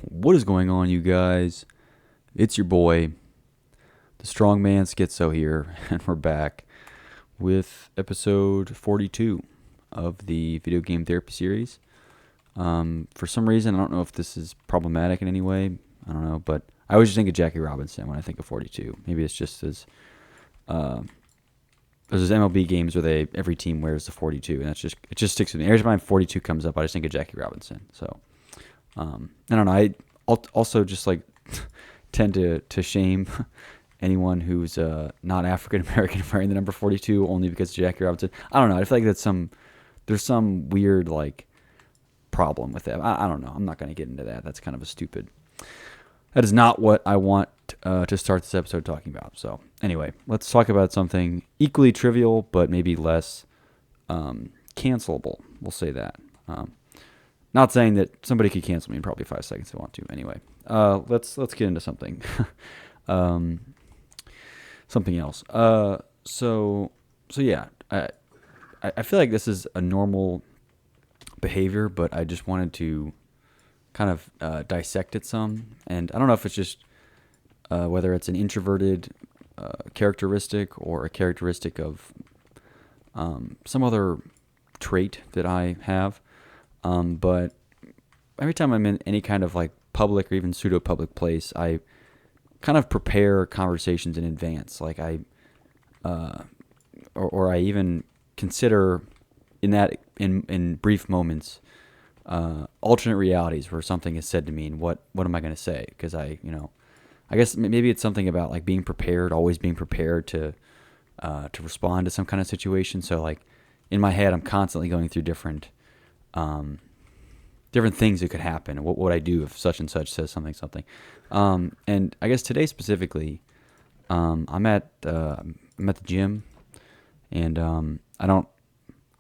What is going on, you guys? It's your boy, the strongman Schizo here, and we're back with episode 42 of the video game therapy series. For some reason, I don't know if this is problematic in any way. I don't know, but I always just think of Jackie Robinson when I think of 42. Maybe it's just as there's those MLB games where every team wears the 42, and it just sticks with me. Every time 42 comes up, I just think of Jackie Robinson. So I don't know. I also just like tend to shame anyone who's not African American wearing the number 42 only because of Jackie Robinson. I don't know. I feel like there's some weird like problem with that. I don't know. I'm not going to get into that. That's kind of that is not what I want to start this episode talking about. So anyway, let's talk about something equally trivial, but maybe less cancelable. We'll say that. Not saying that somebody could cancel me in probably 5 seconds if they want to. Anyway, let's get into something. Something else. So yeah, I feel like this is a normal behavior, but I just wanted to kind of dissect it some. And I don't know if it's just whether it's an introverted characteristic or a characteristic of some other trait that I have. But every time I'm in any kind of like public or even pseudo-public place, I kind of prepare conversations in advance. Like or I even consider in brief moments, alternate realities where something is said to me and what am I going to say? Because I guess maybe it's something about like being prepared, always being prepared to respond to some kind of situation. So like in my head, I'm constantly going through different things that could happen. What would I do if such and such says something? And I guess today specifically, I'm at the gym, and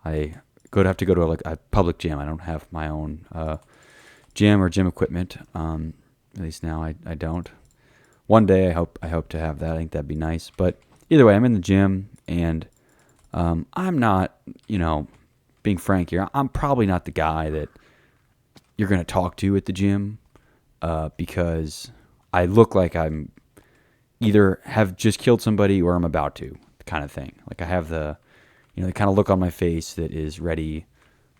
I have to go to a public gym. I don't have my own gym or gym equipment. At least now I don't. One day I hope to have that. I think that'd be nice. But either way, I'm in the gym, and I'm not, being frank here, I'm probably not the guy that you're going to talk to at the gym because I look like I'm either have just killed somebody or I'm about to, kind of thing. Like I have the kind of look on my face that is ready,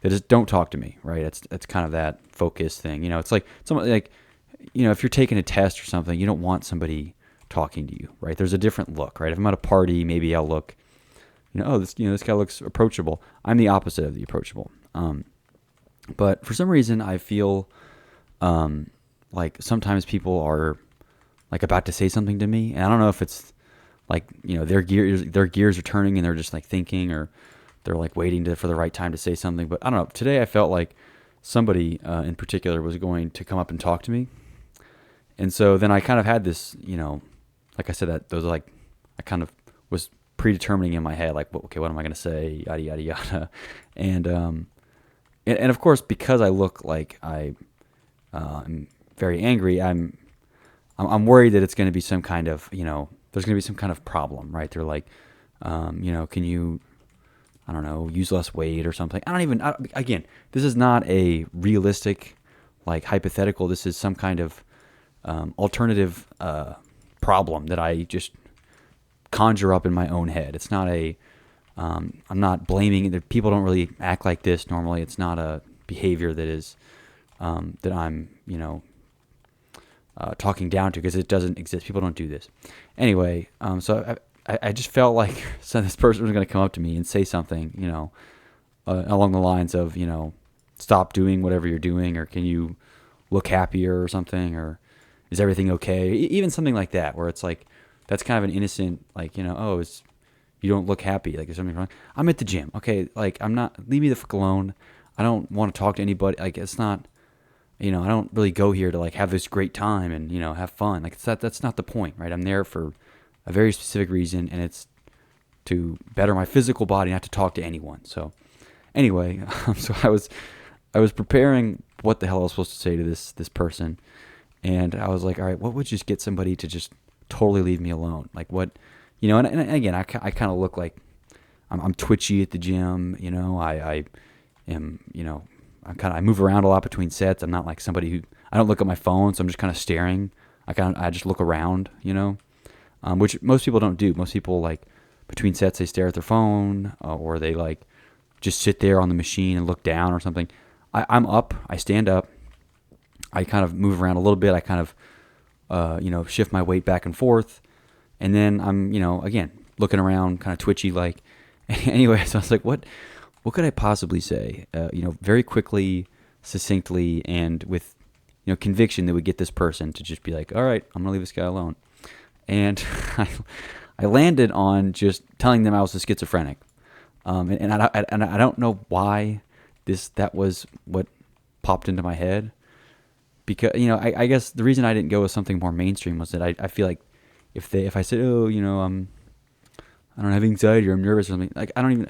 that is don't talk to me, right? It's kind of that focus thing. It's like somebody like, if you're taking a test or something, you don't want somebody talking to you, right? There's a different look, right? If I'm at a party, maybe I'll look, this guy looks approachable. I'm the opposite of the approachable. But for some reason, I feel like sometimes people are like about to say something to me, and I don't know if it's like their gears are turning and they're just like thinking, or they're like waiting for the right time to say something. But I don't know. Today I felt like somebody in particular was going to come up and talk to me, and so then I kind of had this, like I said, that those like I kind of was predetermining in my head, like, okay, what am I going to say, yada yada yada, and of course, because I look like I'm very angry, I'm worried that it's going to be some kind of, there's going to be some kind of problem, right? They're like, can you, I don't know, use less weight or something? Again, this is not a realistic, like hypothetical. This is some kind of alternative problem that I just conjure up in my own head. It's not I'm not blaming it. People don't really act like this normally. It's not a behavior that is that I'm talking down to, because it doesn't exist. People don't do this. Anyway, so I just felt like this person was going to come up to me and say something, along the lines of, stop doing whatever you're doing, or can you look happier or something, or is everything okay? Even something like that, where it's like, that's kind of an innocent, like, you don't look happy, like there's something wrong. I'm at the gym, okay? Like leave me the fuck alone. I don't want to talk to anybody. Like it's not, I don't really go here to like have this great time and have fun. Like that's not the point, right? I'm there for a very specific reason, and it's to better my physical body, not to talk to anyone. So anyway, so I was preparing what the hell I was supposed to say to this person, and I was like, all right, what would just get somebody to just totally leave me alone? Like what? And again, I kind of look like I'm twitchy at the gym. I am, I move around a lot between sets. I'm not like somebody who, I don't look at my phone, so I'm just kind of staring. I just look around, which most people don't do. Most people, like, between sets, they stare at their phone, or they, like, just sit there on the machine and look down or something. I'm up. I stand up. I kind of move around a little bit. I kind of, shift my weight back and forth. And then I'm, again, looking around, kind of twitchy, like. Anyway, so I was like, what could I possibly say? Very quickly, succinctly, and with, conviction that would get this person to just be like, all right, I'm going to leave this guy alone. And I landed on just telling them I was a schizophrenic. And I don't know why that was what popped into my head. Because, I guess the reason I didn't go with something more mainstream was that I feel like if I said, oh, I don't have anxiety or I'm nervous or something, like, I feel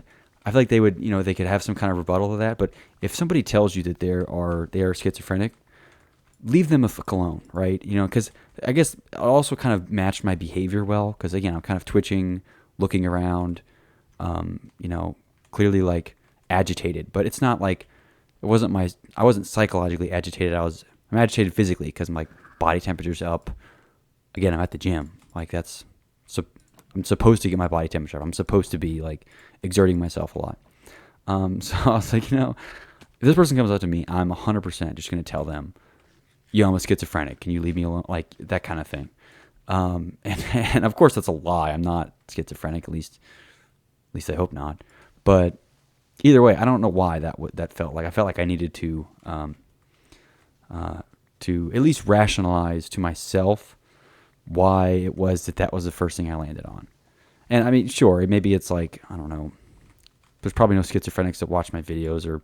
like they would, they could have some kind of rebuttal to that. But if somebody tells you that they are schizophrenic, leave them a fuck alone, right? Because I guess it also kind of matched my behavior well. Because again, I'm kind of twitching, looking around, clearly like agitated. But it's not like I wasn't psychologically agitated. I'm agitated physically because my body temperature's up. Again, I'm at the gym. Like I'm supposed to get my body temperature up. I'm supposed to be like exerting myself a lot. So I was like, if this person comes up to me, I'm 100% just going to tell them, yo, I'm a schizophrenic. Can you leave me alone? Like that kind of thing. And of course that's a lie. I'm not schizophrenic. At least I hope not. But either way, I don't know why that felt like. I felt like I needed to at least rationalize to myself why it was that was the first thing I landed on. And I mean, sure, maybe it's like, I don't know, there's probably no schizophrenics that watch my videos, or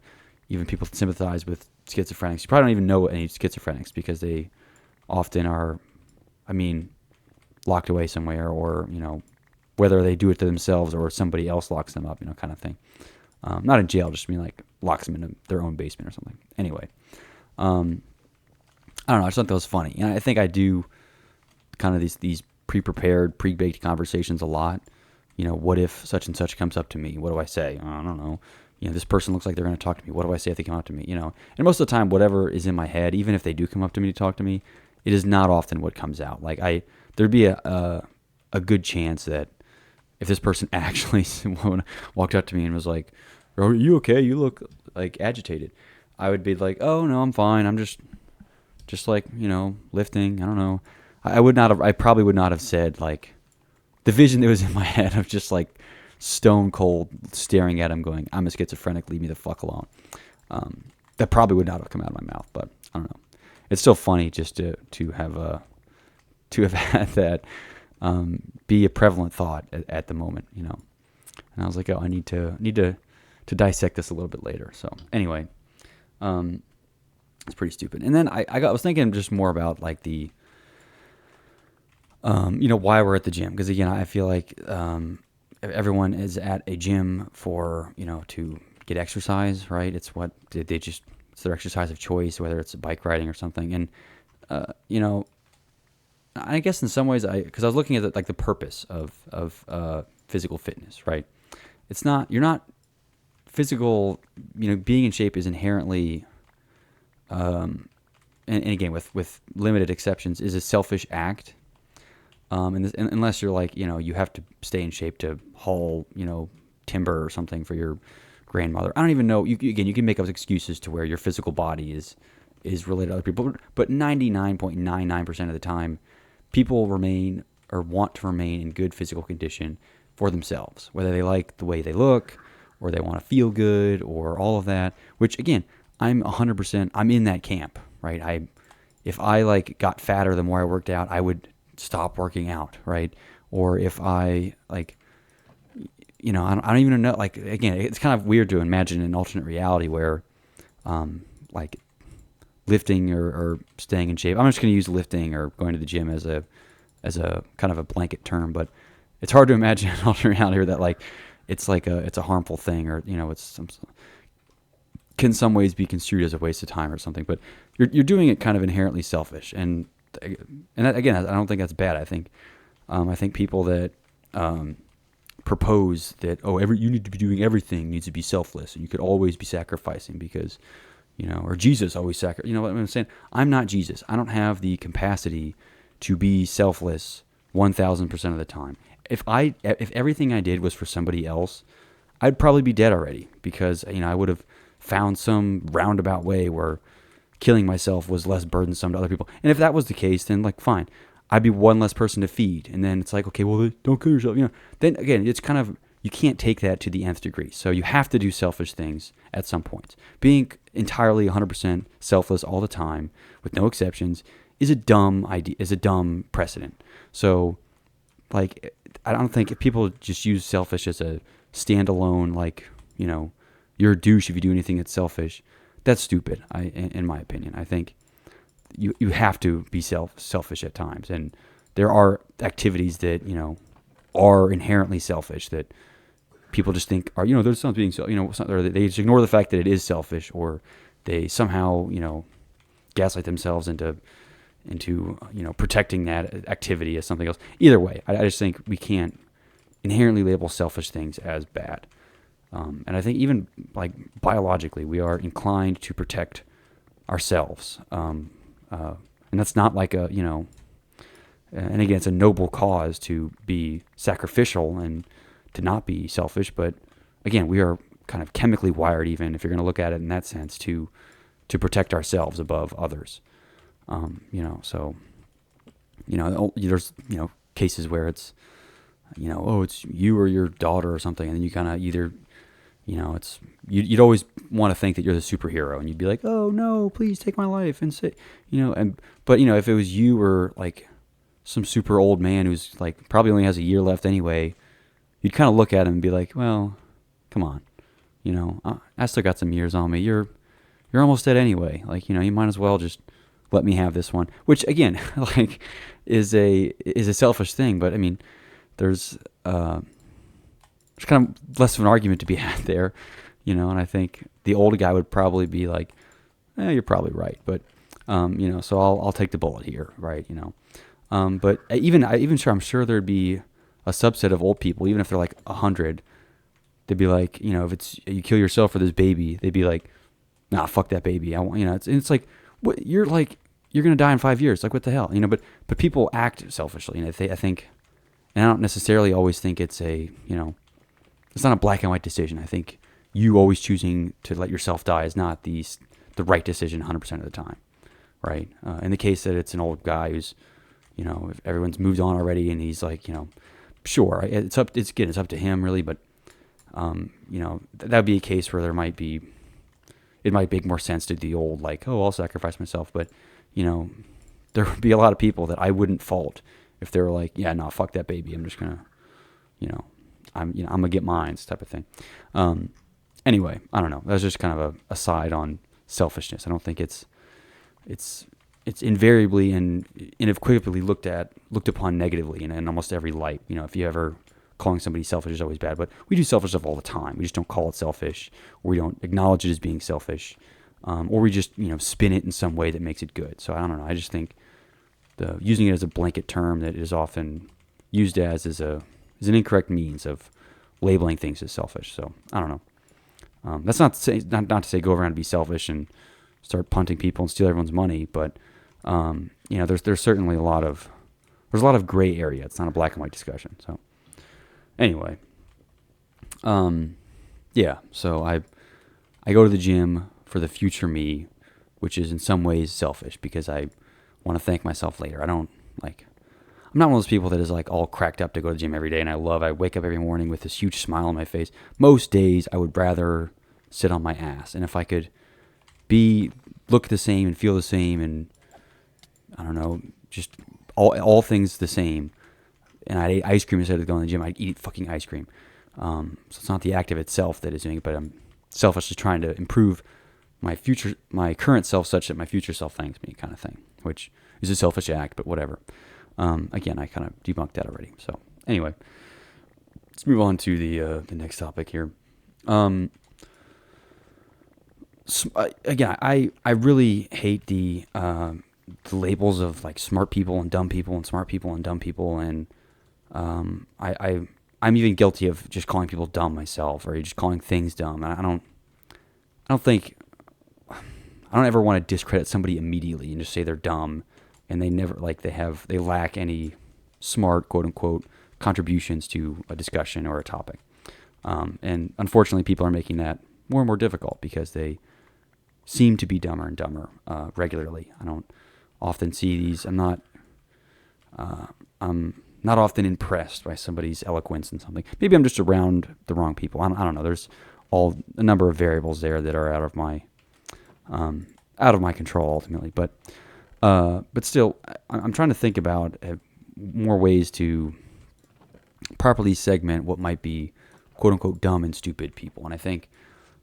even people that sympathize with schizophrenics. You probably don't even know any schizophrenics because they often are, locked away somewhere, or, whether they do it to themselves or somebody else locks them up, kind of thing. Not in jail, just like locks them in their own basement or something. Anyway, I don't know. I just thought that was funny. And I think I do kind of these pre-prepared, pre-baked conversations a lot. What if such and such comes up to me? What do I say? I don't know. This person looks like they're going to talk to me. What do I say if they come up to me? And most of the time, whatever is in my head, even if they do come up to me to talk to me, it is not often what comes out. Like there'd be a good chance that if this person actually walked up to me and was like, "Are you okay? You look like agitated," I would be like, "Oh no, I'm fine. I'm just like, lifting. I don't know." I probably would not have said, like, the vision that was in my head of just like stone cold staring at him going, I'm a schizophrenic, leave me the fuck alone. That probably would not have come out of my mouth, but I don't know. It's still funny just to have had that be a prevalent thought at the moment, And I was like, oh, I need to dissect this a little bit later. So anyway, it's pretty stupid. And then I was thinking just more about like the why we're at the gym. Because again, I feel like everyone is at a gym for, to get exercise, right? It's what it's their exercise of choice, whether it's bike riding or something. And, I guess in some ways because I was looking at the purpose of physical fitness, right? You're not physical, being in shape is inherently, and again, with limited exceptions, is a selfish act. Unless you're like, you have to stay in shape to haul, timber or something for your grandmother. I don't even know. You can make up excuses to where your physical body is related to other people. But 99.99% of the time, people remain or want to remain in good physical condition for themselves, whether they like the way they look or they want to feel good or all of that, which again, I'm 100%, I'm in that camp, right? If I like got fatter the more I worked out, I would stop working out, right? Or if I like, I don't even know, like, again, it's kind of weird to imagine an alternate reality where, like lifting or staying in shape. I'm just going to use lifting or going to the gym as a kind of a blanket term, but it's hard to imagine an alternate reality that like, it's a harmful thing, or, can some ways be construed as a waste of time or something, but you're doing it kind of inherently selfish. And that, again, I don't think that's bad. I think people that propose that you need to be doing everything needs to be selfless, and you could always be sacrificing because or Jesus always sacrificed. You know what I'm saying? I'm not Jesus. I don't have the capacity to be selfless 1,000% of the time. If everything I did was for somebody else, I'd probably be dead already, because I would have found some roundabout way where killing myself was less burdensome to other people. And if that was the case, then like fine, I'd be one less person to feed. And then it's like, okay, well, don't kill yourself. Then again, it's kind of, you can't take that to the nth degree. So you have to do selfish things at some point. Being entirely 100% selfless all the time with no exceptions is a dumb idea, is a dumb precedent. So like, I don't think if people just use selfish as a standalone, like, you're a douche if you do anything that's selfish. That's stupid. In my opinion, I think you have to be selfish at times, and there are activities that are inherently selfish that people just think are there's something being or they just ignore the fact that it is selfish, or they somehow gaslight themselves into protecting that activity as something else. Either way, I just think we can't inherently label selfish things as bad. And I think even like biologically, we are inclined to protect ourselves. And that's not like and again, it's a noble cause to be sacrificial and to not be selfish. But again, we are kind of chemically wired, even if you're going to look at it in that sense, to protect ourselves above others. So, there's, cases where it's, it's you or your daughter or something. And then you kind of either, it's, you'd always want to think that you're the superhero, and you'd be like, oh no, please take my life and say, but if it was you or like some super old man who's like probably only has a year left anyway, you'd kind of look at him and be like, well, come on, I still got some years on me. You're almost dead anyway. Like, you might as well just let me have this one, which again, like is a selfish thing. But I mean, there's kind of less of an argument to be had there, and I think the older guy would probably be like, you're probably right. But, so I'll take the bullet here. Right. But I'm sure there'd be a subset of old people, even if they're like 100, they'd be like, if it's, you kill yourself for this baby, they'd be like, nah, fuck that baby. I want, it's like, what, you're going to die in 5 years. Like, what the hell, but people act selfishly. And I think, and I don't necessarily always think it's it's not a black and white decision. I think you always choosing to let yourself die is not the right decision 100% of the time. Right. In the case that it's an old guy who's, if everyone's moved on already and he's like, sure, it's up to him really. But, that'd be a case where it might make more sense to the old, like, oh, I'll sacrifice myself. But, there would be a lot of people that I wouldn't fault if they were like, yeah, no, fuck that baby. I'm just going to, I'm going to get mines type of thing. Anyway, I don't know. That's just kind of a aside on selfishness. I don't think it's invariably and inequivocally looked upon negatively in almost every light. If you ever calling somebody selfish is always bad, but we do selfish stuff all the time. We just don't call it selfish, or we don't acknowledge it as being selfish, or we just spin it in some way that makes it good. So I don't know. I just think using it as a blanket term that is often used as is an incorrect means of labeling things as selfish. So I don't know. That's not to say go around and be selfish and start punting people and steal everyone's money, but there's certainly a lot of gray area. It's not a black and white discussion. So anyway, yeah. So I go to the gym for the future me, which is in some ways selfish because I want to thank myself later. I'm not one of those people that is like all cracked up to go to the gym every day, and I wake up every morning with this huge smile on my face. Most days I would rather sit on my ass, and if I could look the same and feel the same, and I don't know, just all things the same, and I ate ice cream instead of going to the gym, I'd eat fucking ice cream. So it's not the act of itself that is doing it, but I'm selfishly trying to improve my current self such that my future self thanks me, kind of thing, which is a selfish act, but whatever. Again, I kind of debunked that already. So anyway, let's move on to the next topic here. Again, I really hate the labels of like smart people and dumb people and smart people and dumb people, and I'm even guilty of just calling people dumb myself, or just calling things dumb. And I don't think I don't ever want to discredit somebody immediately and just say they're dumb, and they never like they lack any smart quote unquote contributions to a discussion or a topic. And unfortunately, people are making that more and more difficult because they seem to be dumber and dumber regularly. I don't often see these. I'm not often impressed by somebody's eloquence in something. Maybe I'm just around the wrong people. I don't know. There's a number of variables there that are out of my control ultimately. But still, I'm trying to think about more ways to properly segment what might be quote unquote dumb and stupid people. And I think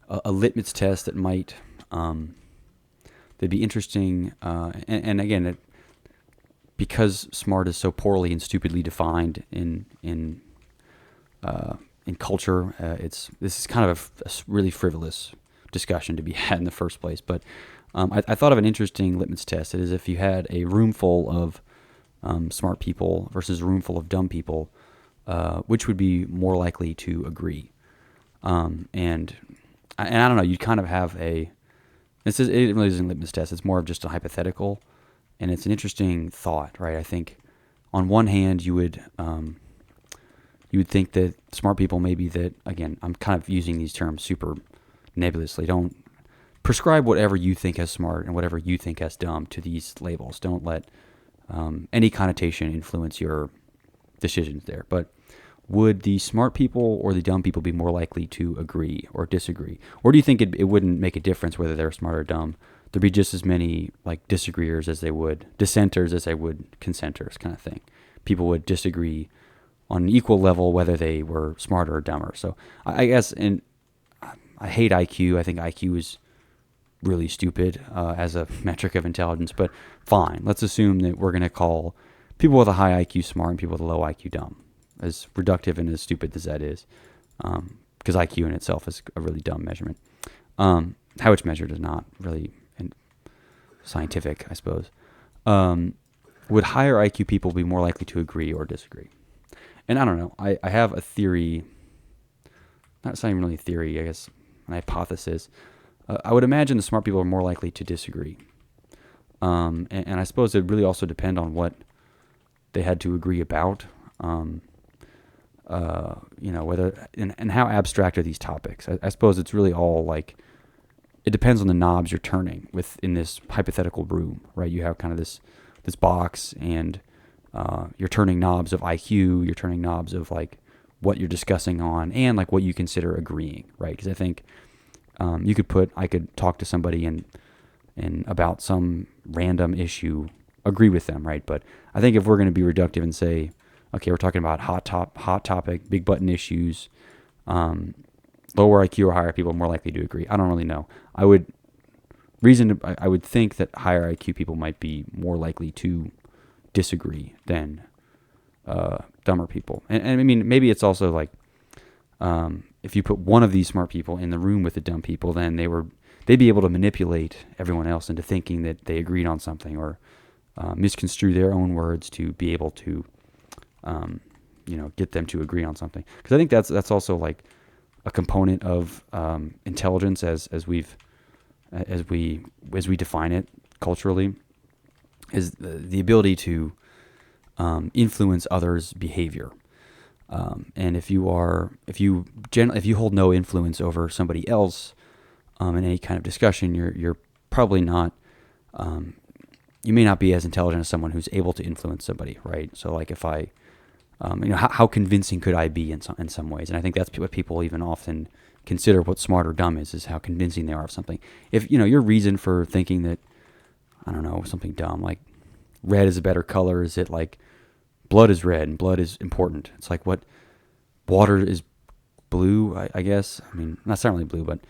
a litmus test that might that'd be interesting. And again, because smart is so poorly and stupidly defined in culture, this is kind of a really frivolous discussion to be had in the first place. But I thought of an interesting litmus test. It is if you had a room full of smart people versus a room full of dumb people, which would be more likely to agree? And I don't know. You'd kind of have it really isn't a litmus test. It's more of just a hypothetical. And it's an interesting thought, right? I think on one hand, you would think that smart people maybe that, again, I'm kind of using these terms super nebulously. Don't prescribe whatever you think as smart and whatever you think as dumb to these labels. Don't let any connotation influence your decisions there. But would the smart people or the dumb people be more likely to agree or disagree? Or do you think it wouldn't make a difference whether they're smart or dumb? There'd be just as many like disagreeers as they would dissenters as they would consenters, kind of thing. People would disagree on an equal level whether they were smarter or dumber. So I guess, and I hate IQ. I think IQ is really stupid as a metric of intelligence. But fine, let's assume that we're going to call people with a high IQ smart and people with a low IQ dumb. As reductive and as stupid as that is, because IQ in itself is a really dumb measurement. How it's measured is not really scientific, I suppose. Would higher IQ people be more likely to agree or disagree? And I don't know. I have a theory. Not even really a theory, I guess, an hypothesis. I would imagine the smart people are more likely to disagree. And I suppose it would really also depend on what they had to agree about. Whether and how abstract are these topics? I suppose it's really all like it depends on the knobs you're turning within this hypothetical room, right? You have kind of this box, and you're turning knobs of IQ, you're turning knobs of like what you're discussing on, and like what you consider agreeing, right? Because I think I could talk to somebody and about some random issue, agree with them, right? But I think if we're going to be reductive and say, okay, we're talking about hot topic, big button issues, lower IQ or higher people are more likely to agree. I don't really know. I would think that higher IQ people might be more likely to disagree than dumber people. And I mean, maybe it's also like if you put one of these smart people in the room with the dumb people, then they'd be able to manipulate everyone else into thinking that they agreed on something, or misconstrue their own words to be able to get them to agree on something. Because I think that's also like a component of intelligence as we define it culturally, is the ability to influence others' behavior. And if you hold no influence over somebody else in any kind of discussion, you're probably not. You may not be as intelligent as someone who's able to influence somebody, right? So like if I, how convincing could I be in some ways? And I think that's what people even often consider what smart or dumb is how convincing they are of something. If, your reason for thinking that, I don't know, something dumb, like red is a better color, is it like blood is red and blood is important? It's like what water is blue, I guess. I mean, not certainly blue, but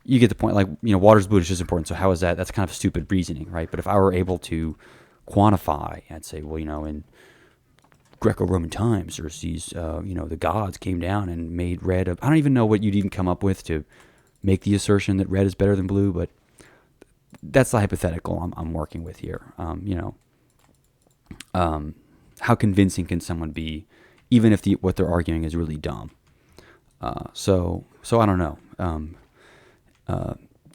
you get the point. Like, water's blue is just important. So how is that? That's kind of stupid reasoning, right? But if I were able to quantify, I'd say, well, in Greco-Roman times, there's these, the gods came down and made red. I don't even know what you'd even come up with to make the assertion that red is better than blue, but that's the hypothetical I'm working with here. How convincing can someone be, even if what they're arguing is really dumb? So I don't know.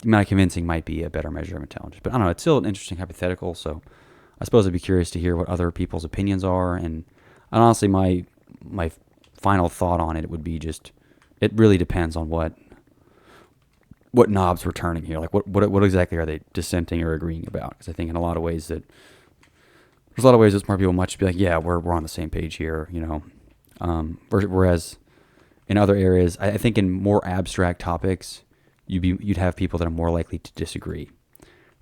amount of convincing might be a better measure of intelligence. But I don't know. It's still an interesting hypothetical. So I suppose I'd be curious to hear what other people's opinions are. And honestly, my final thought on it would be just, it really depends on what knobs we're turning here. Like what exactly are they dissenting or agreeing about? Because I think in a lot of ways that smart people might just be like, yeah, we're on the same page here, whereas in other areas, I think in more abstract topics, you'd have people that are more likely to disagree,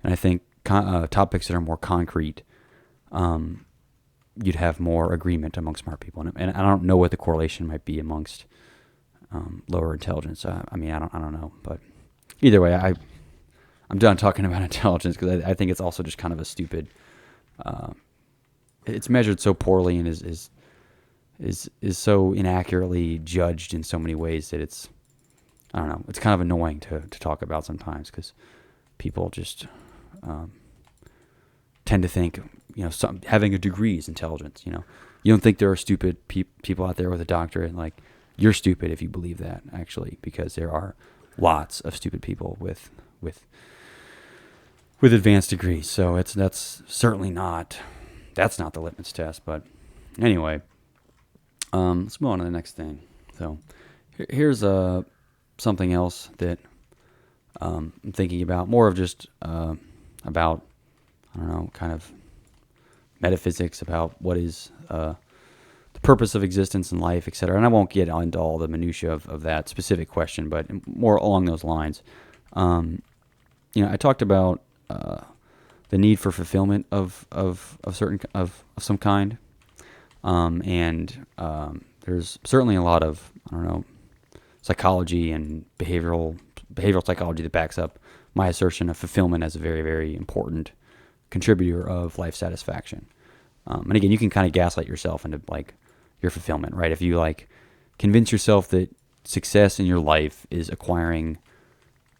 and I think topics that are more concrete, you'd have more agreement among smart people, and I don't know what the correlation might be amongst lower intelligence. I don't know, but either way, I'm done talking about intelligence because I think it's also just kind of a stupid. It's measured so poorly and is so inaccurately judged in so many ways that it's, I don't know, it's kind of annoying to talk about sometimes because people just tend to think, having a degree is intelligence. You don't think there are stupid people out there with a doctorate, and like, you're stupid if you believe that, actually, because there are lots of stupid people with advanced degrees. So that's certainly not the litmus test. But anyway, let's move on to the next thing. So here's something else that I'm thinking about, more of just about, I don't know, kind of metaphysics about what is the purpose of existence in life, etc. And I won't get into all the minutia of that specific question, but more along those lines. I talked about the need for fulfillment of some kind, and there's certainly a lot of, I don't know, psychology and behavioral psychology that backs up my assertion of fulfillment as a very, very important contributor of life satisfaction. And again, you can kind of gaslight yourself into like your fulfillment, right? If you like convince yourself that success in your life is acquiring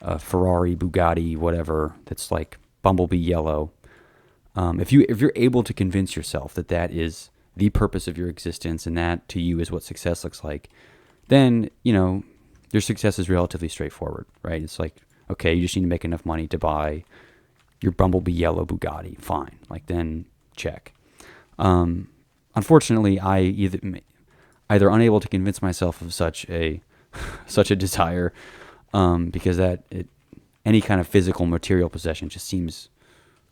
a Ferrari, Bugatti, whatever, that's like Bumblebee yellow. If you're able to convince yourself that that is the purpose of your existence and that to you is what success looks like, then, your success is relatively straightforward, right? It's like, okay, you just need to make enough money to buy your Bumblebee yellow Bugatti. Fine. Like, then check. Unfortunately, I either unable to convince myself of such a desire, because any kind of physical material possession just seems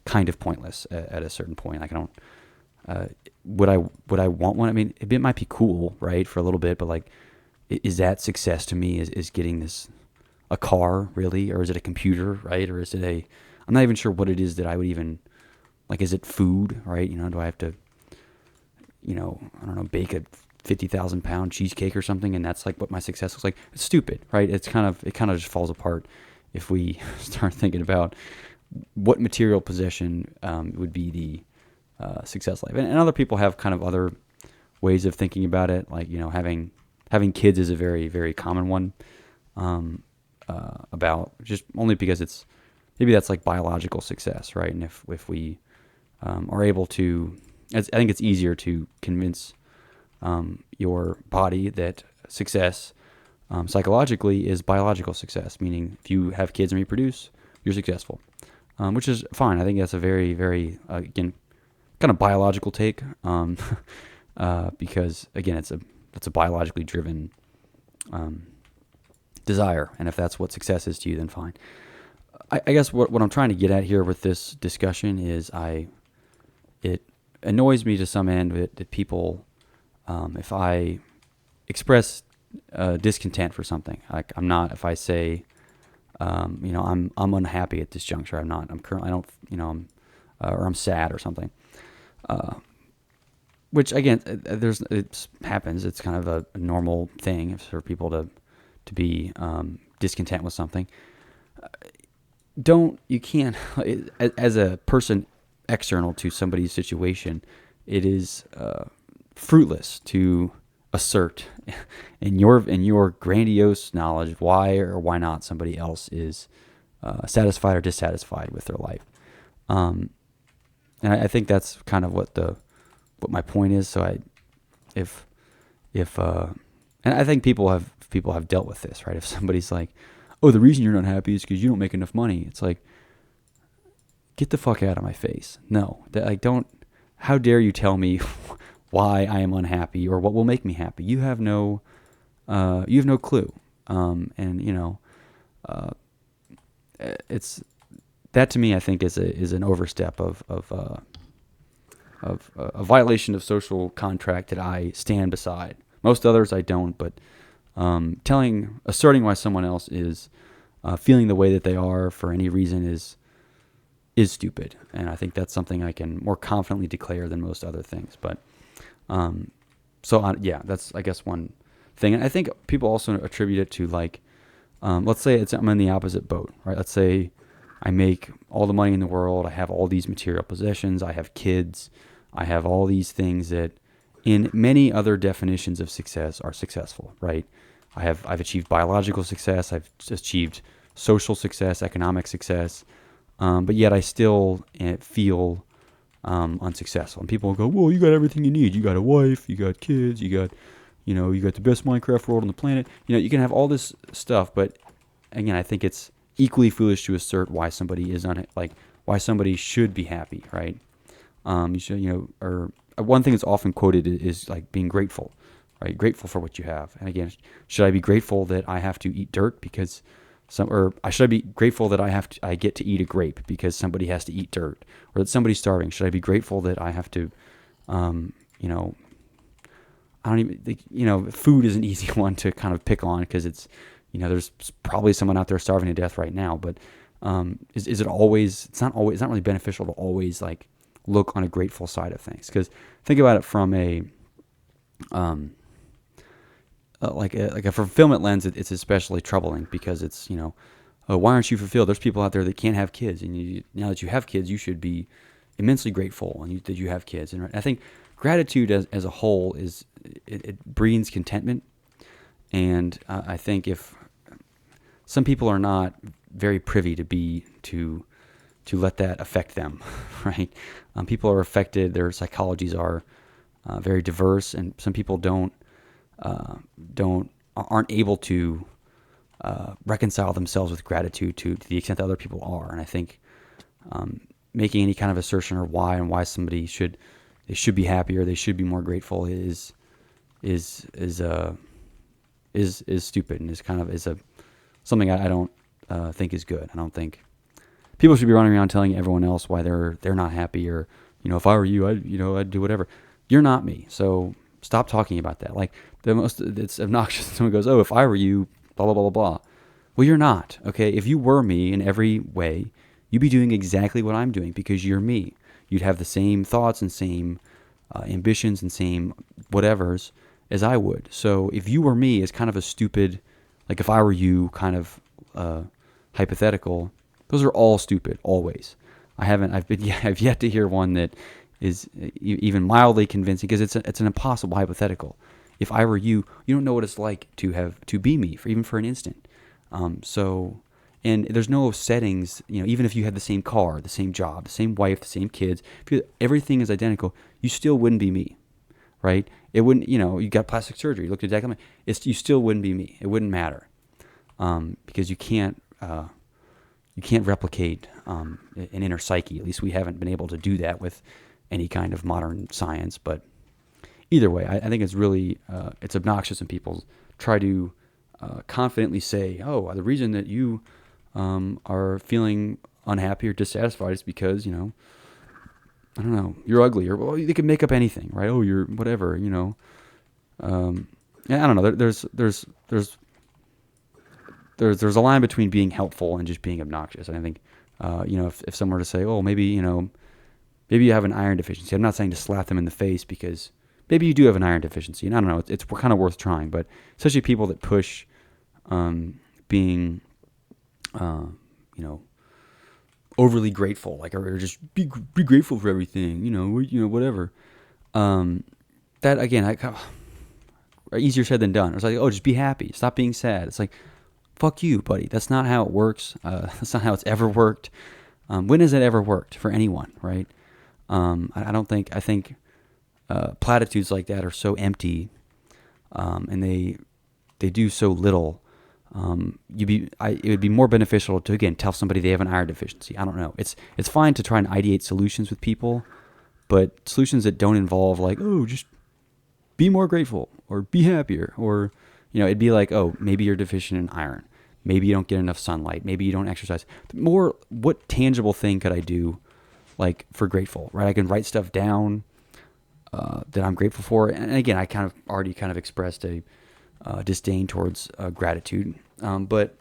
kind of pointless at a certain point. Like, I don't, would I want one? I mean, it might be cool, right, for a little bit, but like, is that success to me? Is getting a car, really? Or is it a computer, right? Or is it I'm not even sure what it is that I would even, like, is it food, right? Do I have to, I don't know, bake a 50,000 pound cheesecake or something, and that's like what my success looks like? It's stupid, right? It kind of just falls apart if we start thinking about what material possession would be the success life. And other people have kind of other ways of thinking about it, like, having kids is a very, very common one, about just only because maybe that's like biological success, right? And if we are able to, I think it's easier to convince your body that success psychologically is biological success, meaning if you have kids and reproduce, you're successful, which is fine. I think that's a very, very, again, kind of biological take, because, again, that's a biologically driven desire, and if that's what success is to you, then fine. I guess what I'm trying to get at here with this discussion is it annoys me to some end that people, if I express discontent for something, like if I say, I'm unhappy at this juncture, or I'm sad or something, which, again, it happens. It's kind of a normal thing for people to be discontent with something. You can't, as a person external to somebody's situation, it is fruitless to assert in your grandiose knowledge why or why not somebody else is satisfied or dissatisfied with their life. And I think that's kind of what my point is. So and I think people have dealt with this, right? If somebody's like, oh, the reason you're not happy is because you don't make enough money. It's like, get the fuck out of my face. No, I don't. How dare you tell me why I am unhappy or what will make me happy? You have no clue. And it's that to me, I think is an overstep of a violation of social contract that I stand beside. Most others I don't, but asserting why someone else is feeling the way that they are for any reason is stupid, and I think that's something I can more confidently declare than most other things. But yeah, that's I guess one thing. And I think people also attribute it to like, let's say I'm in the opposite boat, right? Let's say I make all the money in the world, I have all these material possessions, I have kids, I have all these things that in many other definitions of success are successful, right? I've achieved biological success, I've achieved social success, economic success, but yet I still feel unsuccessful. And people will go, well, you got everything you need. You got a wife, you got kids, you got the best Minecraft world on the planet. You can have all this stuff, but again, I think it's equally foolish to assert why somebody why somebody should be happy, right? You should, or one thing that's often quoted is like being grateful, right? Grateful for what you have. And again, should I be grateful that I have to eat dirt because should I be grateful that I get to eat a grape because somebody has to eat dirt, or that somebody's starving? Should I be grateful that I have to, I don't even, food is an easy one to kind of pick on because it's, there's probably someone out there starving to death right now, but is it always, it's not really beneficial to always like look on a grateful side of things. Because think about it from a fulfillment lens. It's especially troubling because it's oh, why aren't you fulfilled? There's people out there that can't have kids, and now that you have kids, you should be immensely grateful that you have kids. And I think gratitude as a whole it breeds contentment, and I think if some people are not very privy to let that affect them, right? People are affected; their psychologies are very diverse, and some people aren't able to reconcile themselves with gratitude to the extent that other people are. And I think making any kind of assertion or why somebody should be happy or they should be more grateful is stupid, and is something I don't think is good. I don't think people should be running around telling everyone else why they're not happy, or if I were you, I'd do whatever. You're not me, so stop talking about that. Like it's obnoxious. Someone goes, oh, if I were you, blah blah blah blah blah. Well, you're not. Okay, if you were me in every way, you'd be doing exactly what I'm doing because you're me. You'd have the same thoughts and same ambitions and same whatevers as I would. So if you were me, is kind of a stupid, like if I were you kind of hypothetical. Those are all stupid, always. I've yet to hear one that is even mildly convincing, because it's an impossible hypothetical. If I were you, you don't know what it's like to be me even for an instant. And there's no settings, even if you had the same car, the same job, the same wife, the same kids, everything is identical, you still wouldn't be me, right? It wouldn't, you got plastic surgery, you looked exactly like me, you still wouldn't be me. It wouldn't matter, because you can't replicate an inner psyche. At least we haven't been able to do that with any kind of modern science. But either way, I think it's really it's obnoxious when people try to confidently say, oh, the reason that you are feeling unhappy or dissatisfied is because, I don't know, you're ugly, or well, they can make up anything, right? Oh, you're whatever, and I don't know. There's a line between being helpful and just being obnoxious. And I think, if someone were to say, oh, maybe you have an iron deficiency. I'm not saying to slap them in the face, because maybe you do have an iron deficiency, and I don't know. It's kind of worth trying, but especially people that push being, overly grateful, like, or just be grateful for everything, whatever. That again, easier said than done. It's like, oh, just be happy, stop being sad. It's like, fuck you, buddy. That's not how it works. That's not how it's ever worked. When has it ever worked for anyone, right? I think platitudes like that are so empty, and they do so little it would be more beneficial to, again, tell somebody they have an iron deficiency. I don't know. It's fine to try and ideate solutions with people, but solutions that don't involve like, oh, just be more grateful or be happier, or, it'd be like, oh, maybe you're deficient in iron. Maybe you don't get enough sunlight. Maybe you don't exercise. More, what tangible thing could I do, like, for grateful, right? I can write stuff down that I'm grateful for. And again, I kind of already expressed a disdain towards gratitude. But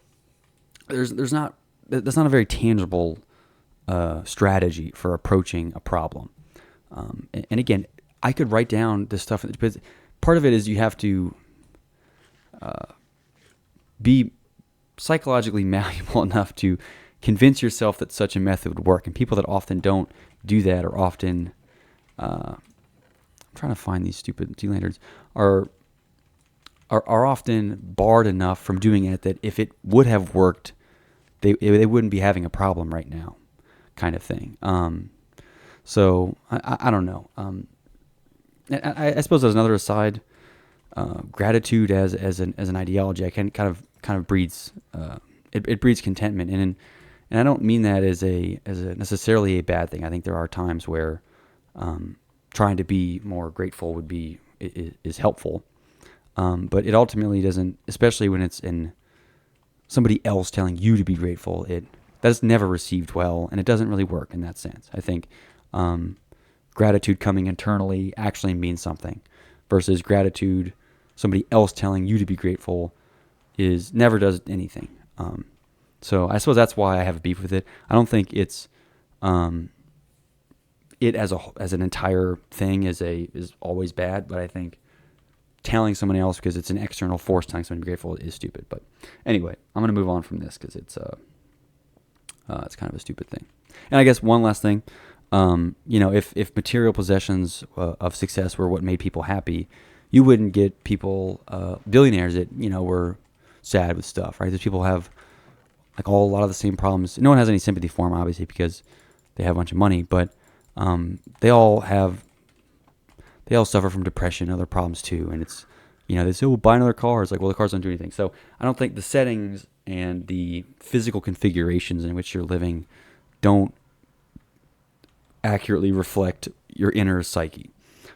that's not a very tangible strategy for approaching a problem. And again, I could write down this stuff, but part of it is you have to be psychologically malleable enough to convince yourself that such a method would work. And people that often don't do that are often, I'm trying to find these stupid sea lanterns, are often barred enough from doing it that if it would have worked, they wouldn't be having a problem right now, kind of thing. So I don't know. I suppose as another aside, gratitude as an ideology, I can kind of breeds it breeds contentment, and I don't mean that as a necessarily a bad thing. I think there are times where trying to be more grateful is helpful, but it ultimately doesn't, especially when it's in somebody else telling you to be grateful. That's never received well, and it doesn't really work in that sense. I think gratitude coming internally actually means something, versus gratitude, somebody else telling you to be grateful, never does anything. So I suppose that's why I have a beef with it. I don't think it's it as an entire thing is always bad, but I think telling someone else because it's an external force telling someone to be grateful is stupid. But anyway, I'm going to move on from this because it's kind of a stupid thing. And I guess one last thing, if material possessions of success were what made people happy, you wouldn't get people, billionaires that, were sad with stuff, right? These people have like a lot of the same problems. No one has any sympathy for them, obviously, because they have a bunch of money, but they all suffer from depression and other problems too. And it's, they say, oh, buy another car. It's like, well, the cars don't do anything. So I don't think the settings and the physical configurations in which you're living don't accurately reflect your inner psyche.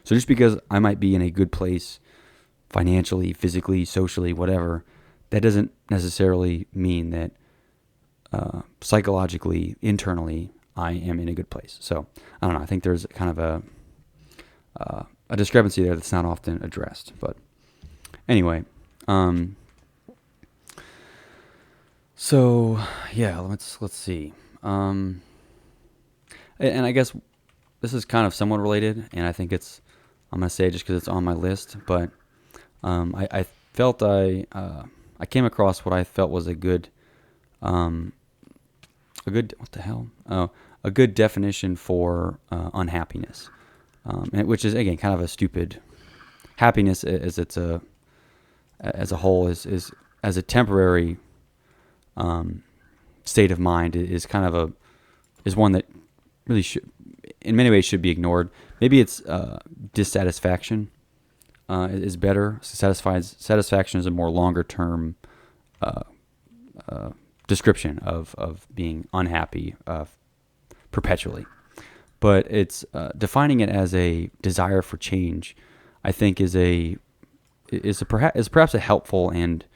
So just because I might be in a good place financially, physically, socially, whatever, that doesn't necessarily mean that psychologically, internally, I am in a good place. So I don't know. I think there's kind of a discrepancy there that's not often addressed. But anyway, so yeah, let's see. And I guess this is kind of somewhat related, and I think I'm going to say it just because it's on my list, but I felt I came across what I felt was a good definition for unhappiness, which is, again, kind of a stupid. Happiness as a whole is as a temporary state of mind is kind of is one that really in many ways should be ignored. Maybe it's dissatisfaction is better. Satisfaction is a more longer term description of being unhappy perpetually. But it's defining it as a desire for change, I think, is perhaps a helpful and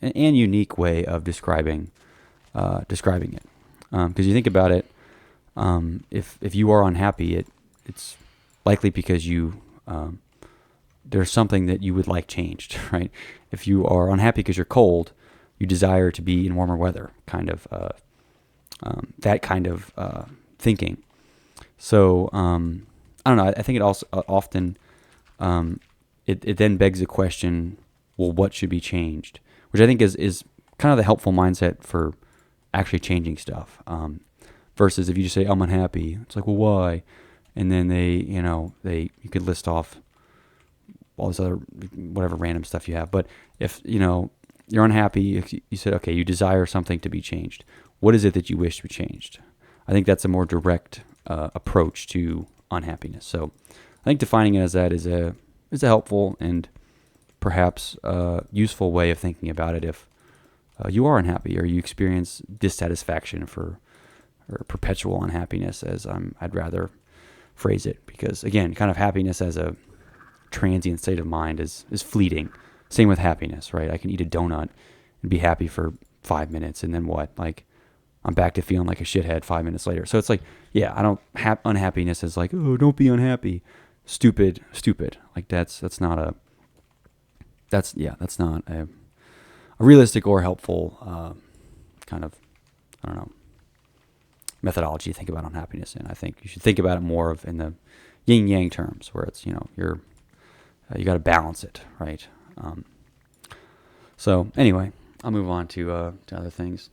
unique way of describing it. Because you think about it, if you are unhappy, it's likely because there's something that you would like changed, right? If you are unhappy because you're cold, you desire to be in warmer weather, kind of that kind of thinking. So I don't know. I think it also often it then begs the question, well, what should be changed? Which I think is kind of the helpful mindset for actually changing stuff. Versus if you just say, I'm unhappy, it's like, well, why? And then you could list off all this other, whatever random stuff you have. But if, you're unhappy, you said, okay, you desire something to be changed. What is it that you wish to be changed? I think that's a more direct approach to unhappiness. So I think defining it as that is a helpful and perhaps a useful way of thinking about it if you are unhappy or you experience dissatisfaction or perpetual unhappiness, as I'd rather phrase it, because again, kind of happiness as a transient state of mind is fleeting. Same with happiness, right? I can eat a donut and be happy for 5 minutes, and then what? Like, I'm back to feeling like a shithead 5 minutes later. So it's like, yeah, I don't unhappiness is like, oh, don't be unhappy. Stupid. Like that's not a realistic or helpful kind of, I don't know, methodology to think about unhappiness. And I think you should think about it more of in the yin yang terms, where it's, you got to balance it, right? So anyway, I'll move on to other things.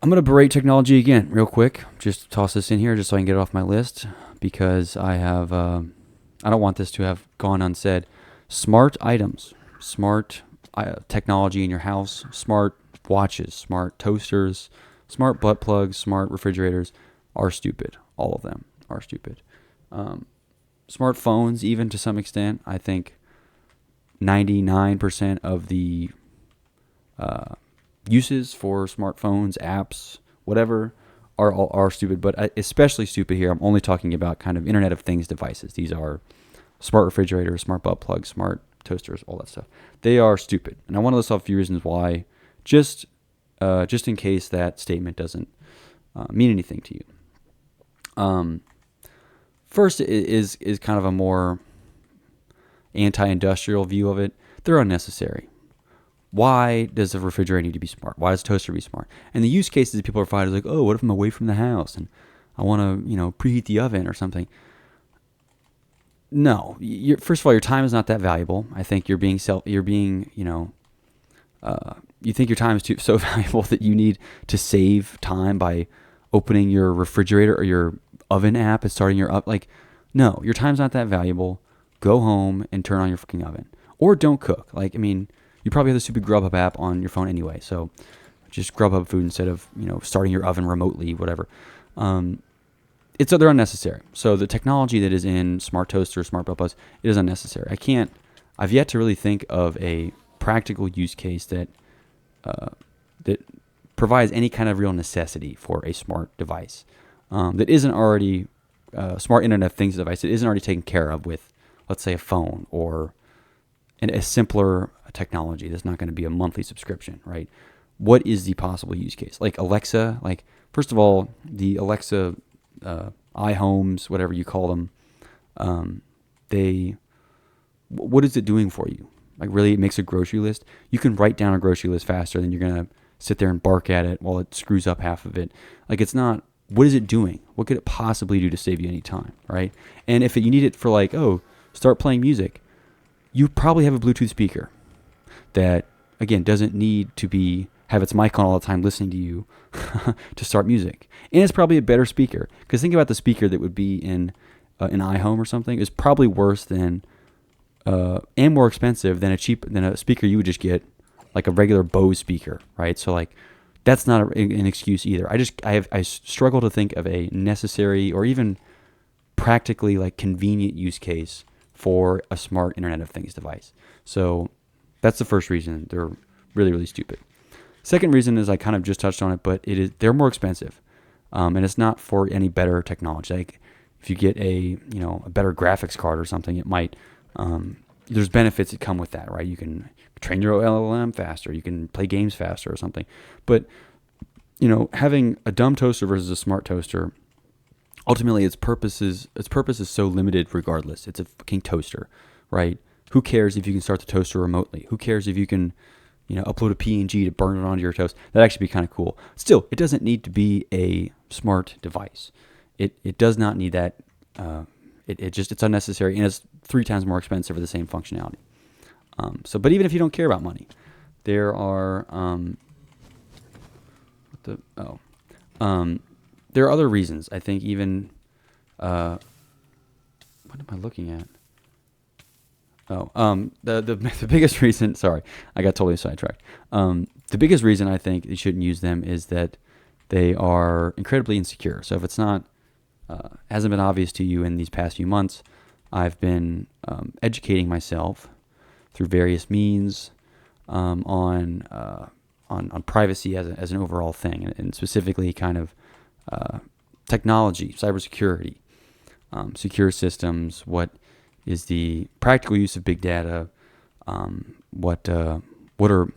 I'm going to berate technology again real quick. Just toss this in here just so I can get it off my list, because I don't want this to have gone unsaid. Smart items, smart technology in your house, smart watches, smart toasters, smart butt plugs, smart refrigerators are stupid. All of them are stupid. Smartphones, even to some extent, I think 99% of the uses for smartphones, apps, whatever, are stupid. But especially stupid here, I'm only talking about kind of Internet of Things devices. These are smart refrigerators, smart butt plugs, smart toasters, all that stuff. They are stupid. And I want to list off a few reasons why, just in case that statement doesn't mean anything to you. First is kind of a more anti-industrial view of it. They're unnecessary. Why does a refrigerator need to be smart? Why does a toaster be smart? And the use cases that people provide is like, oh, what if I'm away from the house and I want to, preheat the oven or something? No, first of all, your time is not that valuable. I think you think your time is so valuable that you need to save time by opening your refrigerator or your oven app and starting your up. Like, no, your time's not that valuable. Go home and turn on your freaking oven, or don't cook. Like, I mean, you probably have the stupid Grubhub app on your phone anyway, so just Grubhub food instead of starting your oven remotely, whatever. They're unnecessary. So the technology that is in smart toaster, smart butt plugs, it is unnecessary. I've yet to really think of a practical use case that provides any kind of real necessity for a smart device that isn't already smart Internet of Things device. It isn't already taken care of with, let's say, a phone or a simpler technology that's not going to be a monthly subscription, right? What is the possible use case? Like Alexa, first of all, the Alexa iHomes, whatever you call them, what is it doing for you? Like, really, it makes a grocery list. You can write down a grocery list faster than you're going to sit there and bark at it while it screws up half of it. Like, it's not, what is it doing? What could it possibly do to save you any time, right? And if you need it for start playing music, you probably have a Bluetooth speaker that, again, doesn't need to have its mic on all the time listening to you to start music. And it's probably a better speaker, because think about the speaker that would be in an iHome or something. Is probably worse than and more expensive than a speaker you would just get, like a regular Bose speaker, right? So that's not an excuse either. I struggle to think of a necessary or even practically convenient use case for a smart Internet of Things device. So that's the first reason they're really, really stupid. Second reason is, I kind of just touched on it, but they're more expensive, and it's not for any better technology. Like, if you get a better graphics card or something, it might there's benefits that come with that, right? You can train your LLM faster, you can play games faster or something. But having a dumb toaster versus a smart toaster, ultimately its purpose is so limited regardless. It's a fucking toaster, right? Who cares if you can start the toaster remotely? Who cares if you can upload a PNG to burn it onto your toast? That'd actually be kind of cool. Still, it doesn't need to be a smart device. It does not need that. It's unnecessary, and it's 3 times more expensive for the same functionality. But even if you don't care about money, there are there are other reasons. I think even what am I looking at? The biggest reason. Sorry, I got totally sidetracked. The biggest reason I think you shouldn't use them is that they are incredibly insecure. So if it's not hasn't been obvious to you in these past few months, I've been educating myself through various means on privacy as an overall thing, and specifically kind of technology, cybersecurity, secure systems. What is the practical use of big data? What are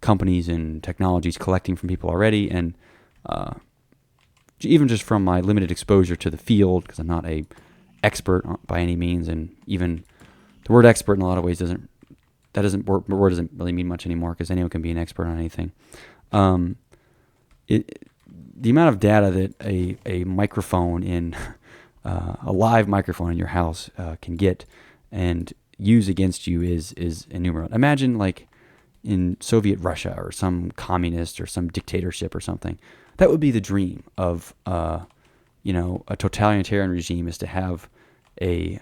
companies and technologies collecting from people already? And even just from my limited exposure to the field, because I'm not a expert by any means, and even the word expert in a lot of ways doesn't really mean much anymore, because anyone can be an expert on anything. The amount of data that a microphone in a live microphone in your house can get and use against you is innumerable. Imagine like in Soviet Russia or some communist or some dictatorship or something. That would be the dream of a totalitarian regime, is to have a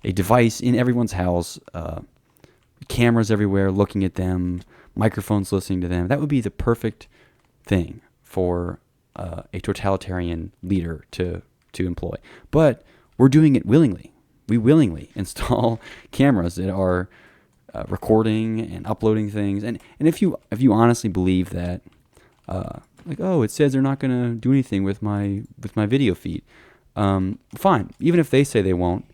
a device in everyone's house, cameras everywhere looking at them, microphones listening to them. That would be the perfect thing for a totalitarian leader to employ. But we're doing it willingly. We willingly install cameras that are recording and uploading things. And if you honestly believe that, it says they're not going to do anything with my video feed, fine. Even if they say they won't,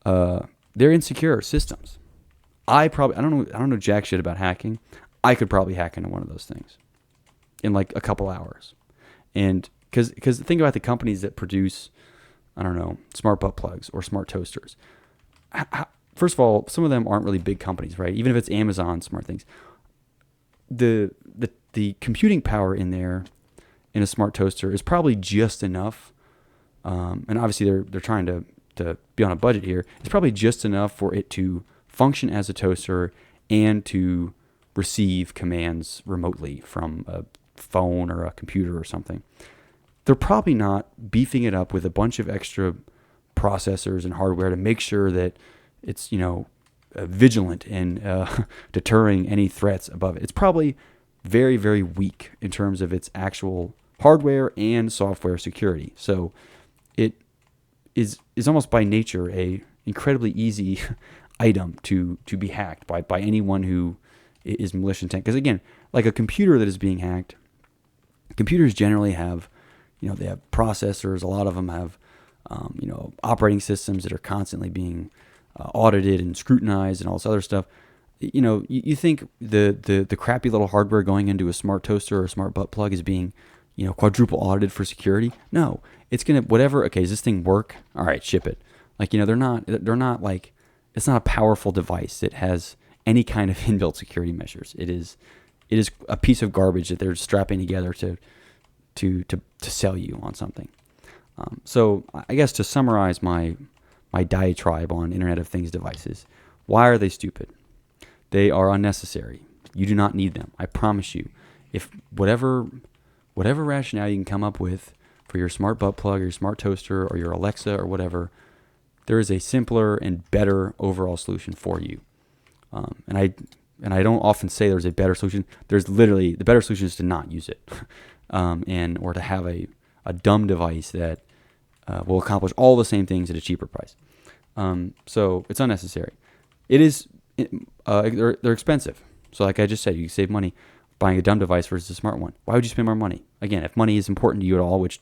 they're insecure systems. I don't know jack shit about hacking. I could probably hack into one of those things in like a couple hours. And because think about the companies that produce, I don't know, smart butt plugs or smart toasters. First of all, some of them aren't really big companies, right? Even if it's Amazon smart things, the computing power in there in a smart toaster is probably just enough. And obviously they're trying to be on a budget here. It's probably just enough for it to function as a toaster and to receive commands remotely from a phone or a computer or something. They're probably not beefing it up with a bunch of extra processors and hardware to make sure that it's, vigilant and deterring any threats above it. It's probably very, very weak in terms of its actual hardware and software security. So it is almost by nature a incredibly easy item to be hacked by anyone who is malicious intent. Because again, like a computer that is being hacked, computers generally have, they have processors. A lot of them have, operating systems that are constantly being audited and scrutinized and all this other stuff. You think the crappy little hardware going into a smart toaster or a smart butt plug is being, quadruple audited for security? No, it's gonna whatever. Okay, does this thing work? All right, ship it. Like they're not like, it's not a powerful device that has any kind of inbuilt security measures. It is a piece of garbage that they're strapping together to sell you on something. So I guess to summarize my diatribe on Internet of Things devices, why are they stupid? They are unnecessary. You do not need them. I promise you. If whatever rationale you can come up with for your smart butt plug or your smart toaster or your Alexa or whatever, there is a simpler and better overall solution for you. And I don't often say there's a better solution. There's literally, the better solution is to not use it, or to have a dumb device that will accomplish all the same things at a cheaper price. So it's unnecessary. They're expensive. So like I just said, you save money buying a dumb device versus a smart one. Why would you spend more money? Again, if money is important to you at all, which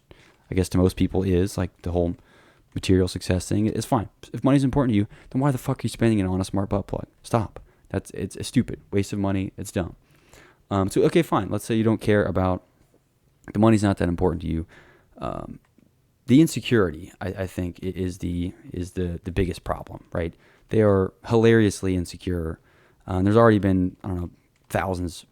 I guess to most people is, like the whole material success thing, is fine. If money's important to you, then why the fuck are you spending it on a smart butt plug? Stop. It's a stupid waste of money. It's dumb. So okay, fine. Let's say you don't care about, the money's not that important to you. The insecurity, I think, is the biggest problem, right? They are hilariously insecure. There's already been, I don't know, thousands.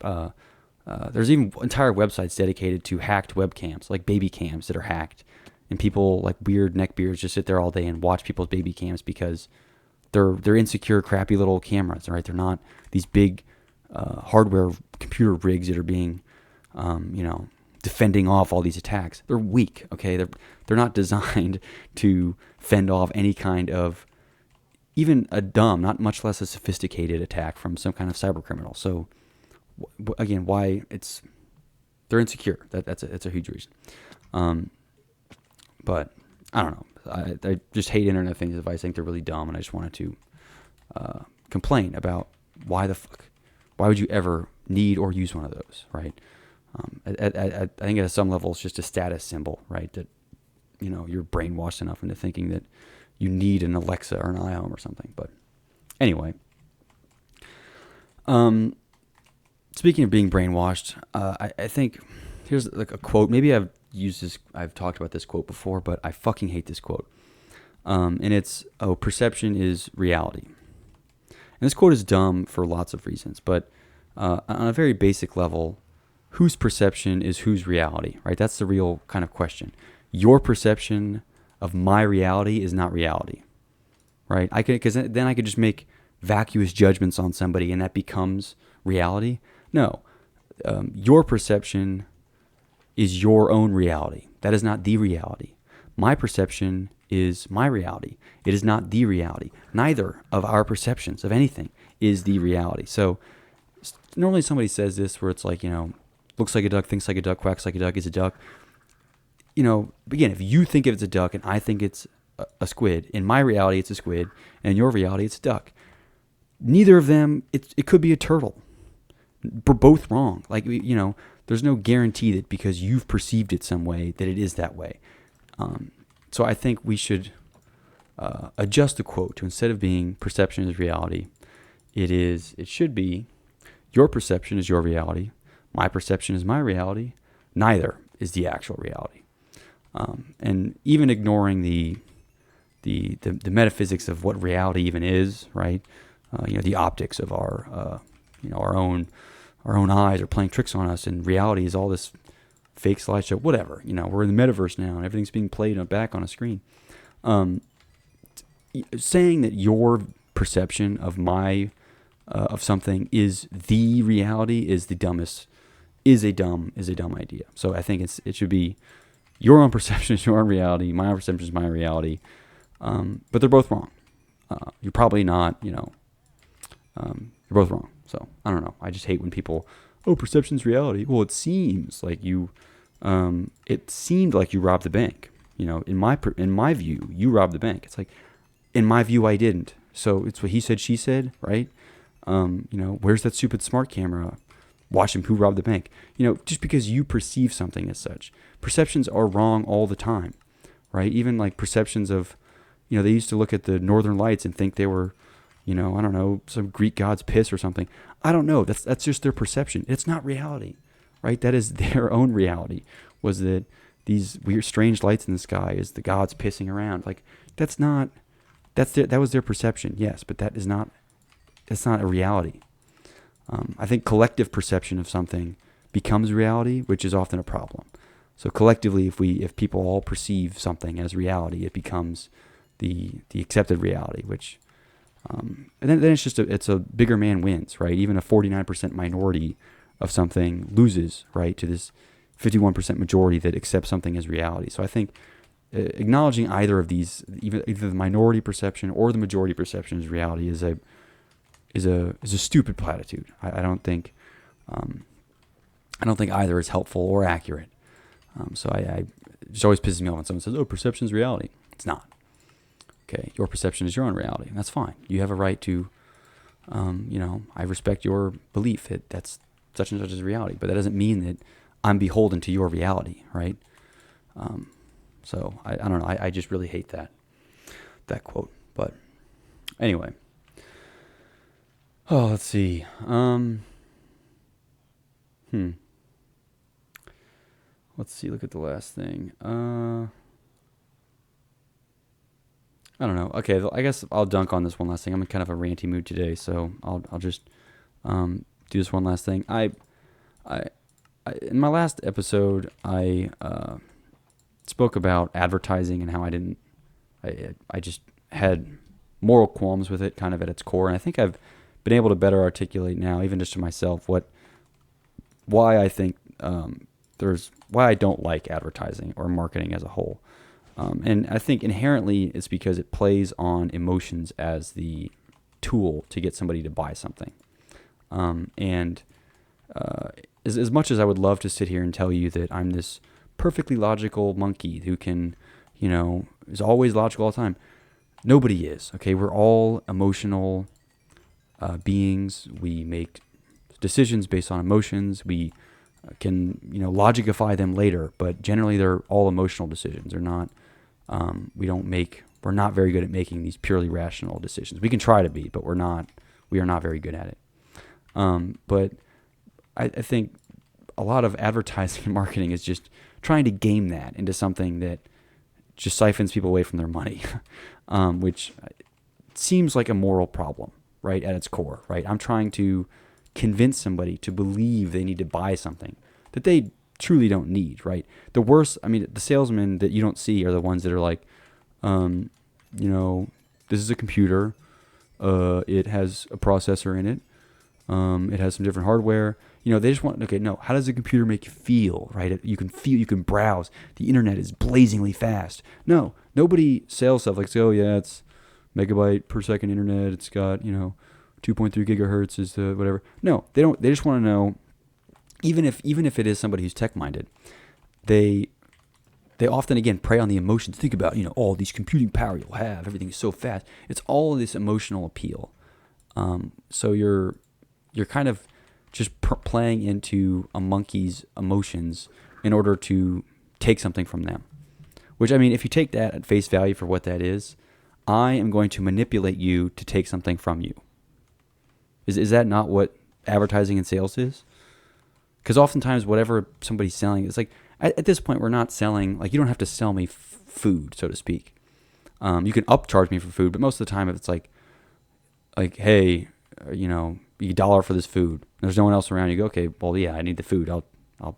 There's even entire websites dedicated to hacked webcams, like baby cams that are hacked, and people like weird neckbeards just sit there all day and watch people's baby cams because they're insecure, crappy little cameras, right? They're not these big hardware computer rigs that are being, defending off all these attacks. They're weak, okay? They're not designed to fend off any kind of, even a dumb, not much less a sophisticated attack from some kind of cyber criminal. So again, why they're insecure. That's a huge reason. But I don't know. I just hate internet things. I think they're really dumb, and I just wanted to complain about why would you ever need or use one of those, right? I think at some level it's just a status symbol, right? That you're brainwashed enough into thinking that you need an Alexa or an iHome or something. But anyway, speaking of being brainwashed, I think here's like a quote. Maybe I've talked about this quote before, but I fucking hate this quote. And it's, perception is reality. And this quote is dumb for lots of reasons, but on a very basic level, whose perception is whose reality, right? That's the real kind of question. Your perception of my reality is not reality, right? Because then I could just make vacuous judgments on somebody and that becomes reality. No, your perception is your own reality. That is not the reality. My perception is my reality. It is not the reality. Neither of our perceptions of anything is the reality. So normally somebody says this where it's like, looks like a duck, thinks like a duck, quacks like a duck, is a duck. Again, if you think it's a duck and I think it's a squid, in my reality it's a squid, and in your reality it's a duck. Neither of them, it could be a turtle. We're both wrong. Like, there's no guarantee that because you've perceived it some way that it is that way. So I think we should adjust the quote to, instead of being perception is reality, it should be your perception is your reality, my perception is my reality, neither is the actual reality. And even ignoring the metaphysics of what reality even is, right? The optics of our own eyes are playing tricks on us, and reality is all this fake slideshow, whatever. We're in the metaverse now, and everything's being played back on a screen. Saying that your perception of of something is the reality is a dumb idea. So I think it should be your own perception is your own reality, my own perception is my reality. But they're both wrong. You're probably not. You're both wrong. So I don't know. I just hate when people, perception's reality. Well, it seems like you. It seemed like you robbed the bank. In my view, you robbed the bank. It's like, in my view, I didn't. So it's what he said, she said, right? Where's that stupid smart camera watching who robbed the bank? Just because you perceive something as such, perceptions are wrong all the time, right? Even like perceptions of, they used to look at the Northern Lights and think they were, I don't know, some Greek god's piss or something. I don't know. That's just their perception. It's not reality, right? That is their own reality, was that these weird, strange lights in the sky is the gods pissing around. Like, that was their perception, yes, but that's not a reality. I think collective perception of something becomes reality, which is often a problem. So collectively, if people all perceive something as reality, it becomes the accepted reality, which, and then it's a bigger man wins, right? Even a 49% minority of something loses, right, to this 51% majority that accepts something as reality. So I think acknowledging either of these, either the minority perception or the majority perception as reality, is a stupid platitude. I don't think either is helpful or accurate. So I it just always pisses me off when someone says, perception is reality. It's not. Okay, your perception is your own reality, and that's fine. You have a right to, I respect your belief that that's such and such as reality, but that doesn't mean that I'm beholden to your reality, right? So I don't know. I just really hate that quote. But anyway, let's see. Let's see. Look at the last thing. I don't know. Okay, I guess I'll dunk on this one last thing. I'm in kind of a ranty mood today, so I'll just do this one last thing. I in my last episode, I spoke about advertising and how I just had moral qualms with it, kind of at its core, and I think I've been able to better articulate now, even just to myself, why I think why I don't like advertising or marketing as a whole. And I think inherently it's because it plays on emotions as the tool to get somebody to buy something. And as much as I would love to sit here and tell you that I'm this perfectly logical monkey who can, is always logical all the time. Nobody is. Okay, we're all emotional beings. We make decisions based on emotions. We can logicify them later, but generally they're all emotional decisions. They're not. We're not very good at making these purely rational decisions. We can try to be, but we're not. We are not very good at it. But I think a lot of advertising and marketing is just trying to game that into something that just siphons people away from their money, which seems like a moral problem, right, at its core, right? I'm trying to convince somebody to believe they need to buy something that they truly don't need, right? The worst, the salesmen that you don't see are the ones that are like, this is a computer. It has a processor in it. It has some different hardware. They just want, okay, no, how does the computer make you feel, right? You can browse. The internet is blazingly fast. No, nobody sells stuff like, oh yeah, it's megabyte per second internet. It's got, 2.3 gigahertz is the whatever. No, they don't. They just want to know, even if it is somebody who's tech-minded, they often, again, prey on the emotions. Think about, all these computing power you'll have. Everything is so fast. It's all this emotional appeal. So you're kind of just playing into a monkey's emotions in order to take something from them. Which, if you take that at face value for what that is, I am going to manipulate you to take something from you. Is that not what advertising and sales is? Because oftentimes whatever somebody's selling, it's like, at this point, we're not selling, like, you don't have to sell me food, so to speak. You can upcharge me for food, but most of the time, if it's like, hey, you $1 for this food, there's no one else around, you go, okay, well, yeah, I need the food. I'll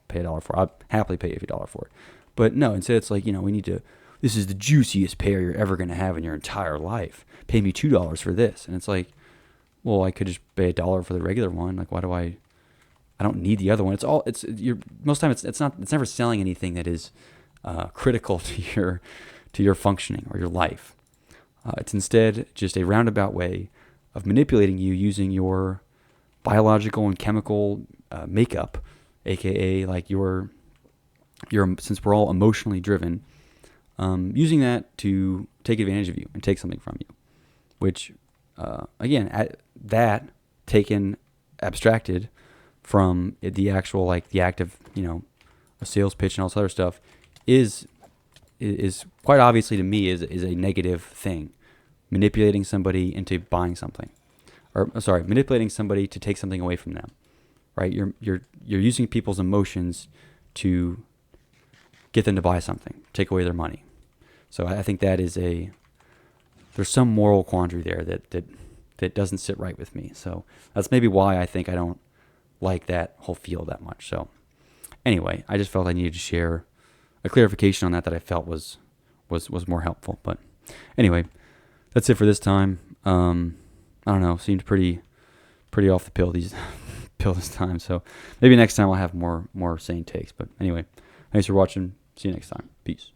pay $1 for it. I'll happily pay you $1 for it. But no, instead it's like, this is the juiciest pear you're ever going to have in your entire life. Pay me $2 for this. And it's like, well, I could just pay $1 for the regular one. Like, why do I don't need the other one. Most time it's never selling anything that is critical to your functioning or your life. It's instead just a roundabout way of manipulating you using your biological and chemical makeup, aka like your since we're all emotionally driven, using that to take advantage of you and take something from you, which again, that taken abstracted from the actual, like, the act of, a sales pitch and all this other stuff is quite obviously to me is a negative thing. Manipulating somebody into buying something, manipulating somebody to take something away from them, right? You're using people's emotions to get them to buy something, take away their money. So I think that is there's some moral quandary there that doesn't sit right with me. So that's maybe why I think I don't like that whole field that much. So anyway, I just felt I needed to share a clarification on that I felt was more helpful. But anyway, that's it for this time. I don't know, seemed pretty off the pill this time. So maybe next time I'll have more sane takes. But anyway, thanks for watching. See you next time. Peace.